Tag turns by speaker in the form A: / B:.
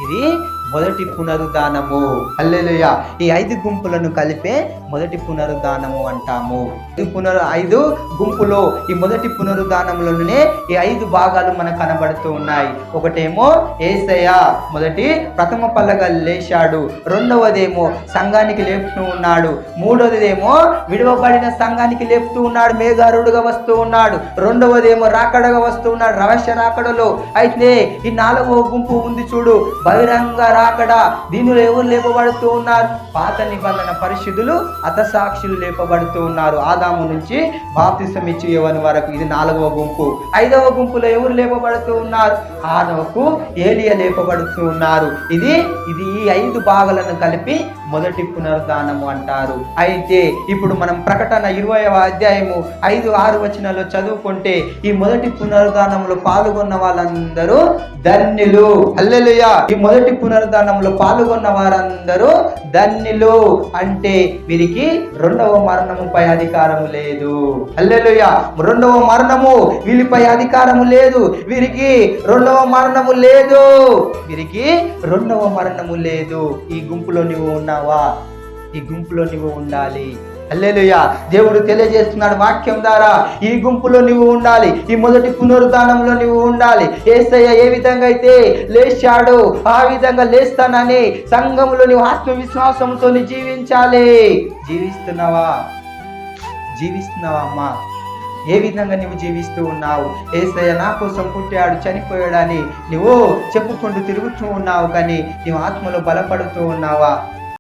A: ఇది మొదటి పునరుద్ధానము. హల్లెలూయా. ఈ 5 గుంపులను కలిపే మొదటి పునరుద్ధానము అంటాము. 5 గుంపులో ఈ మొదటి పునరుద్ధానంలోనే ఈ 5 భాగాలు మనకు కనబడుతూ ఉన్నాయి. ఒకటేమో యేసయ్య ప్రథమ పల్లగా లేచాడు, రెండవదేమో సంఘానికి లేపుతూ ఉన్నాడు, మూడవదేమో విడవబడిన సంఘానికి లేపుతూ ఉన్నాడు, మేఘారుడుగా వస్తూ ఉన్నాడు, రెండవదేమో రాకడగా వస్తూ ఉన్నాడు, రహస్య రాకడలో. అయితే ఈ 4వ గుంపు ఉంది చూడు, బహిరంగ రాకడ. దీనిలో ఎవరు లేపబడుతూ ఉన్నారు? పాత నిబంధన పరిశుద్ధులు, హతసాక్షులు లేపబడుతూ ఉన్నారు. ఆదాము నుంచి బాప్తిసం ఇచ్చి యోహాను వరకు. ఇది 4వ గుంపు. 5వ గుంపులో ఎవరు లేపబడుతూ ఉన్నారు? హానోకు, ఏలియా లేపబడుతూ ఉన్నారు. ఇది ఈ 5 భాగాలను కలిపి మొదటి పునరుద్ధానము అంటారు. అయితే ఇప్పుడు మనం ప్రకటన 20వ అధ్యాయము 5-6 వచనాల్లో చదువుకుంటే ఈ మొదటి పునరుద్ధానంలో పాల్గొన్న వాళ్ళందరూ ధన్యులు. హల్లెలూయా. ఈ మొదటి పునరుద్ధానంలో పాల్గొన్న వారందరూ ధన్యులు. అంటే వీరికి 2వ మరణముపై అధికారము లేదు. హల్లెలూయా. 2వ మరణము వీరిపై అధికారము లేదు. వీరికి 2వ మరణము లేదు. వీరికి 2వ మరణము లేదు. ఈ గుంపులో నువ్వు ఉన్నావా? ఈ గుంపులో నువ్వు ఉండాలి. హల్లెలూయా. దేవుడు తెలియజేస్తున్నాడు వాక్యం ద్వారా, ఈ గుంపులో నువ్వు ఉండాలి. ఈ మొదటి పునరుద్ధానంలో నువ్వు ఉండాలి. యేసయ్య ఏ విధంగా అయితే లేచాడో ఆ విధంగా లేస్తానని సంఘంలో నువ్వు ఆత్మవిశ్వాసంతో జీవించాలి. జీవిస్తున్నావా అమ్మా? ఏ విధంగా నువ్వు జీవిస్తూ ఉన్నావు? యేసయ్య నా కోసం పుట్టాడు, చనిపోయాడని నువ్వు చెప్పుకుంటూ తిరుగుతూ ఉన్నావు, కానీ నువ్వు ఆత్మలో బలపడుతూ ఉన్నావా?